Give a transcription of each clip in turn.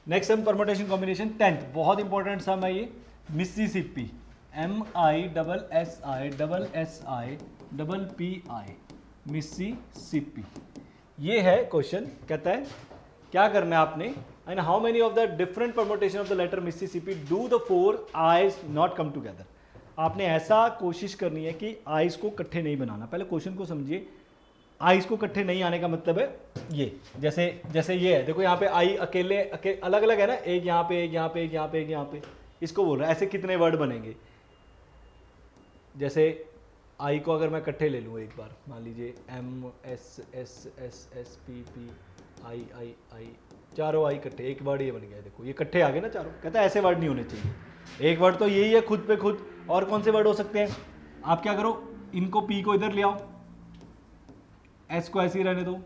Next sum permutation combination 10th, बहुत important सम है ये, मिसिसिपी, MISSI मिसिसिपी। ये है क्वेश्चन, कहता है क्या करना है आपने, and how many of the different permutation of the letter Mississippi do the four I's not come together. आपने ऐसा कोशिश करनी है कि आईज को इकट्ठे नहीं बनाना। पहले क्वेश्चन को समझिए, आईज को इकट्ठे नहीं आने का मतलब है ये, जैसे ये है, देखो यहाँ पे आई अकेले अलग अलग है ना, एक यहाँ पे, एक यहाँ पे, एक यहाँ पे, एक यहाँ पे, इसको बोल रहा है। ऐसे कितने वर्ड बनेंगे, जैसे आई को अगर मैं इकट्ठे ले लूँ एक बार, मान लीजिए MSSSSPP आई, चारों आई इकट्ठे, एक वर्ड ये बन गया। देखो ये इकट्ठे आ गए ना चारों। कहता है ऐसे वर्ड नहीं होने चाहिए, एक वर्ड तो यही है खुद पे खुद। और कौन से वर्ड हो सकते हैं, आप क्या करो, इनको पी को इधर ले आओ, एस को ऐसे ही रहने दो,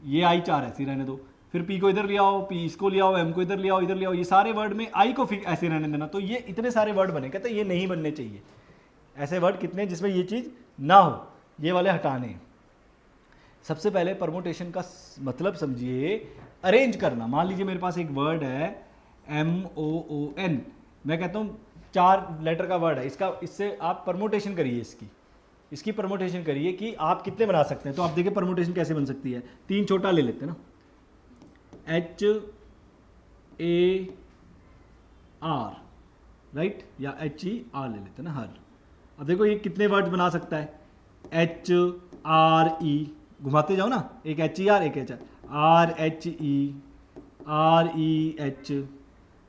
ये आई चार ऐसे ही रहने दो, फिर पी को इधर ले आओ, पी इसको ले आओ, एम को इधर ले आओ, इधर ले आओ, ये सारे वर्ड में आई को फिर ऐसे रहने देना। तो ये इतने सारे वर्ड बने, कहते हैं ये नहीं बनने चाहिए। ऐसे वर्ड कितने जिसमें ये चीज़ ना हो, ये वाले हटाने हैं। सबसे पहले परमुटेशन का मतलब समझिए, अरेंज करना। मान लीजिए मेरे पास एक वर्ड है MOON, मैं कहता हूँ 4 लेटर का वर्ड है, इससे आप परमुटेशन करिए, इसकी परमुटेशन करिए कि आप कितने बना सकते हैं। तो आप देखिए परमुटेशन कैसे बन सकती है। 3 छोटा ले लेते हैं ना, HAR, राइट, या HER ले लेते हैं ना, हर। अब देखो ये कितने वर्ड बना सकता है, HRE, घुमाते जाओ ना, एक HER, एक HR, RHE,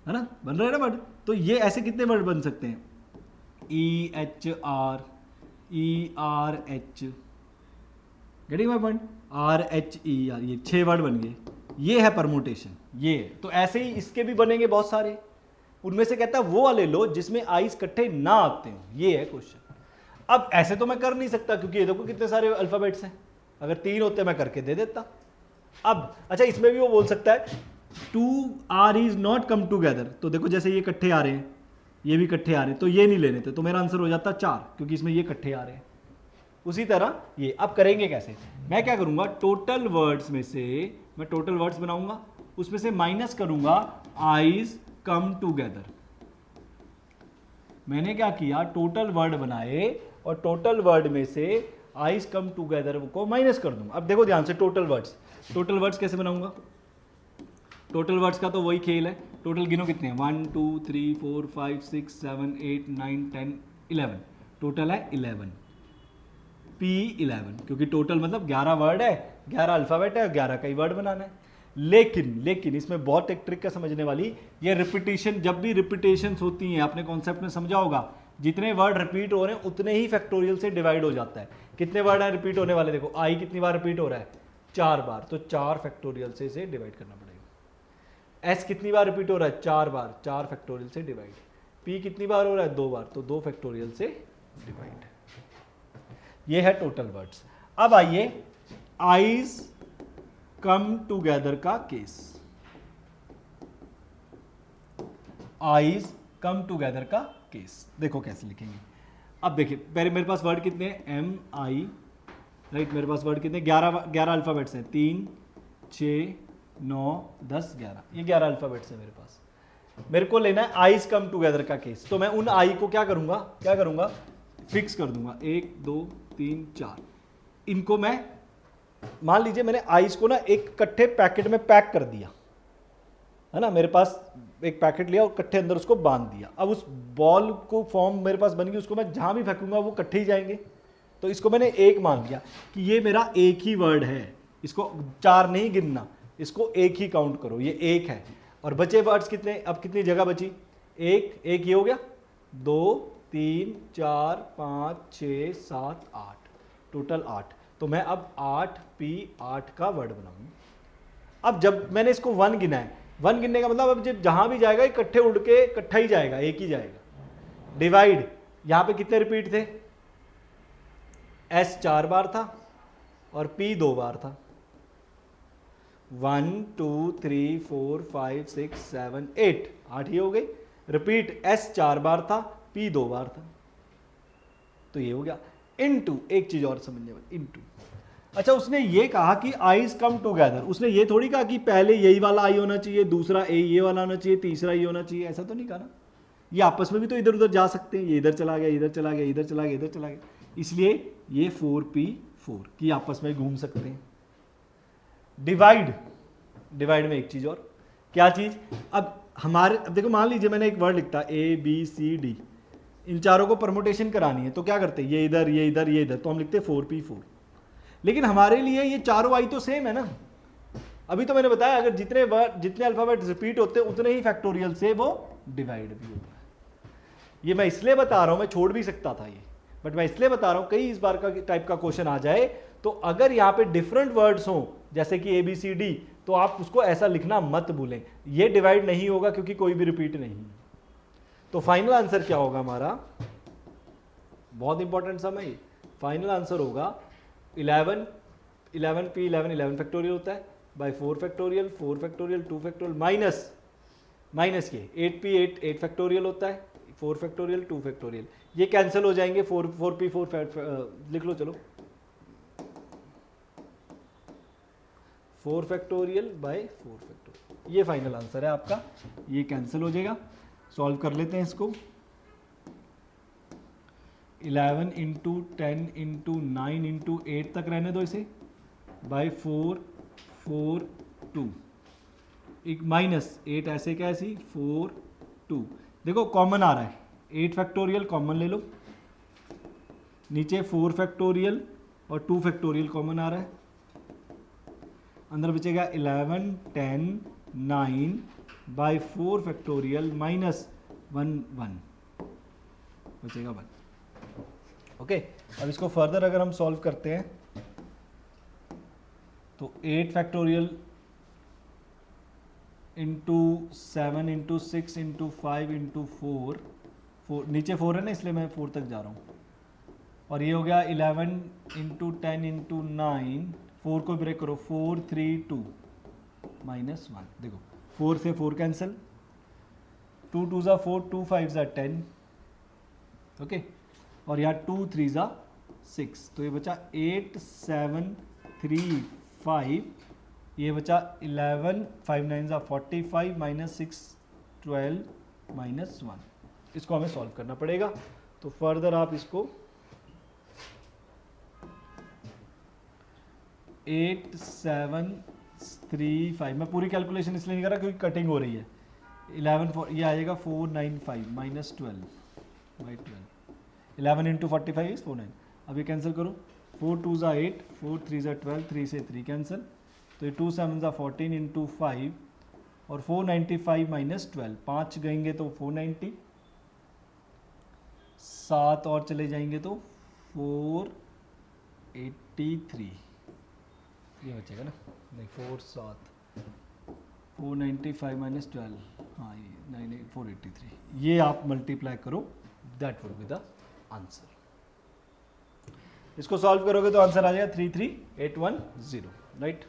है ना, बन रहे हैं ना वर्ड। तो ये ऐसे कितने वर्ड बन सकते हैं, EHR, ERH, getting my point, RHER, ये 6 वर्ड बन गए। ये है परमुटेशन, ये है। तो ऐसे ही इसके भी बनेंगे बहुत सारे, उनमें से कहता है वो वाले लो जिसमें आईज इकट्ठे ना आते हो। ये है क्वेश्चन। अब ऐसे तो मैं कर नहीं सकता, क्योंकि ये देखो कितने सारे अल्फाबेट्स हैं, अगर 3 होते मैं करके दे देता। अब अच्छा, इसमें भी वो बोल सकता है 2 R is not come together. तो देखो जैसे ये इकट्ठे आ रहे हैं, ये भी इकट्ठे आ रहे हैं, तो ये नहीं लेने थे, तो मेरा आंसर हो जाता 4, क्योंकि इसमें ये इकट्ठे आ रहे हैं। उसी तरह ये अब करेंगे कैसे, मैं क्या करूंगा, टोटल वर्ड्स में से मैं टोटल वर्ड्स बनाऊंगा, उसमें से माइनस करूंगा आईज कम टूगेदर। मैंने क्या किया, टोटल वर्ड बनाए और टोटल वर्ड में से आईज कम टूगेदर को माइनस कर दूंगा। अब देखो ध्यान से, टोटल वर्ड्स कैसे बनाऊंगा। टोटल वर्ड्स का तो वही खेल है, टोटल गिनो कितने हैं, 1 2 3 4 5 6 7 8 9 10 11, टोटल है 11, P11, क्योंकि टोटल मतलब 11 वर्ड है, 11 अल्फाबेट है और 11 का ही वर्ड बनाना है। लेकिन इसमें बहुत एक ट्रिक है समझने वाली, ये रिपीटेशन, जब भी रिपीटेशंस होती हैं, आपने कॉन्सेप्ट में समझा होगा, जितने वर्ड रिपीट हो रहे हैं उतने ही फैक्टोरियल से डिवाइड हो जाता है। कितने वर्ड है रिपीट होने वाले, देखो आई कितनी बार रिपीट हो रहा है, 4 बार, तो 4 फैक्टोरियल से इसे डिवाइड करना पड़ेगा। एस कितनी बार रिपीट हो रहा है, 4 बार, 4 फैक्टोरियल से डिवाइड। पी कितनी बार हो रहा है, 2 बार, तो 2 फैक्टोरियल से डिवाइड। ये है टोटल वर्ड्स। अब आइए आईज कम टूगेदर का केस, आईज कम टूगेदर का केस देखो कैसे लिखेंगे। अब देखिए पहले मेरे पास वर्ड कितने हैं, एम आई, राइट, मेरे पास वर्ड कितने, 11 अल्फाबेट्स हैं, 3 6 9 10 11, ये 11 अल्फाबेट्स हैं मेरे पास। मेरे को लेना है आईज कम टूगेदर का केस, तो मैं उन आई को क्या करूंगा, फिक्स कर दूंगा, 1 2 3 4। इनको मैं, मान लीजिए मैंने आइस को ना एक इकट्ठे पैकेट में पैक कर दिया, है ना, मेरे पास एक पैकेट लिया और इकट्ठे अंदर उसको बांध दिया। अब उस बॉल को फॉर्म मेरे पास बन गई, उसको मैं जहां भी फेंकूंगा वो इकट्ठे ही जाएंगे। तो इसको मैंने एक मान लिया कि ये मेरा एक ही वर्ड है, इसको 4 नहीं गिनना, इसको एक ही काउंट करो, ये एक है। और बचे वर्ड्स कितने, अब कितनी जगह बची, एक ये हो गया, 2 3 4 5 6 7 8, टोटल 8। तो मैं अब 8P8 का वर्ड बनाऊंगा। अब जब मैंने इसको 1 गिना है, 1 गिनने का मतलब अब जब जहां भी जाएगा इकट्ठे उड़ के इकट्ठा ही जाएगा, एक ही जाएगा। डिवाइड, यहां पे कितने रिपीट थे, S 4 बार था और P 2 बार था, 1 2 3 4 5 6 7 8, 8 ही हो गई। रिपीट S 4 बार था, P 2 बार था, तो ये हो गया। इनटू, एक चीज और समझने वाली, इनटू अच्छा, उसने ये कहा कि आईज कम टुगेदर, उसने ये थोड़ी कहा कि पहले यही वाला आई होना चाहिए, दूसरा ए ये वाला होना चाहिए, तीसरा ये होना चाहिए, ऐसा तो नहीं कहा ना। ये आपस में भी तो इधर उधर जा सकते हैं, ये इधर चला गया, इधर चला गया, इधर चला गया, इधर चला गया, इसलिए ये 4p4 की आपस में घूम सकते हैं। डिवाइड, डिवाइड में एक चीज और, क्या चीज, अब देखो मान लीजिए मैंने एक वर्ड लिखता ए बी सी डी, इन चारों को परमुटेशन करानी है तो क्या करते हैं, ये इधर ये इधर ये इधर, तो हम लिखते हैं 4p4। लेकिन हमारे लिए ये चारों आई तो सेम है ना। अभी तो मैंने बताया अगर जितने वर्ड जितने अल्फाबेट रिपीट होते हैं उतने ही फैक्टोरियल से वो डिवाइड भी होता है। ये मैं इसलिए बता रहा हूं, मैं छोड़ भी सकता था ये, बट मैं इसलिए बता रहा हूं कई इस बार का टाइप का क्वेश्चन आ जाए तो अगर यहां पे डिफरेंट वर्ड्स हो जैसे कि ए बी सी डी, तो आप उसको ऐसा लिखना मत भूलें, ये डिवाइड नहीं होगा क्योंकि कोई भी रिपीट नहीं है। तो फाइनल आंसर क्या होगा हमारा, बहुत इंपॉर्टेंट सम है ये। फाइनल आंसर होगा 11 p 11 फैक्टोरियल होता है by 4 factorial 4 factorial 2 factorial minus ये 8p 8 फैक्टोरियल होता है 4 फैक्टोरियल 2 फैक्टोरियल, ये कैंसिल हो जाएंगे 4p4 लिख लो चलो, 4 फैक्टोरियल बाय 4 फैक्टोरियल, ये फाइनल आंसर है आपका, ये कैंसिल हो जाएगा। सॉल्व कर लेते हैं इसको, 11 इंटू 10 इंटू 9 इंटू 8 तक रहने दो इसे, बाय 4 4 2, एक माइनस 8 ऐसे कैसी 4 2, देखो कॉमन आ रहा है 8 फैक्टोरियल कॉमन ले लो, नीचे 4 फैक्टोरियल और 2 फैक्टोरियल कॉमन आ रहा है, अंदर बचेगा 11 10 9 बाय 4 फैक्टोरियल माइनस 1 1 बचेगा 1। ओके, अब इसको फर्दर अगर हम सॉल्व करते हैं तो 8 factorial into 7 into 6 into 5 into 4, नीचे 4 है ना इसलिए मैं 4 तक जा रहा हूँ, और ये हो गया 11 इंटू 10 इंटू 9, 4 को ब्रेक करो 4 3 2 माइनस 1, देखो 4 से 4 कैंसिल, 2 2 ज़ा 4 2 5 ज़ा 10, ओके, और यहाँ 2 3 ज़ा 6, तो ये बचा 8 7 3 5, ये बचा 11 5 9 ज़ा 45 माइनस 6 12 माइनस 1, इसको हमें सॉल्व करना पड़ेगा। तो फर्दर आप इसको 8 7 3 5, मैं पूरी कैलकुलेशन इसलिए नहीं कर रहा क्योंकि कटिंग हो रही है, 11 4 ये आ जाएगा 495 माइनस 12 बाई 12, 11 इंटू 45 इज 49, अब ये कैंसिल करो, 4 2 ज़ा 8 4 3 ज़ा 12, 3 से 3 कैंसिल, तो ये 2 7 ज़ा 14 इंटू 5 और 495 माइनस 12, 5 गएंगे तो 490, 7 और चले जाएंगे तो 483, ये बचेगा ना, नहीं 4 7 495 माइनस 12, हाँ ये 483, ये आप मल्टीप्लाई करो, that would be the answer. इसको सॉल्व करोगे तो आंसर आ जाएगा 33810, राइट।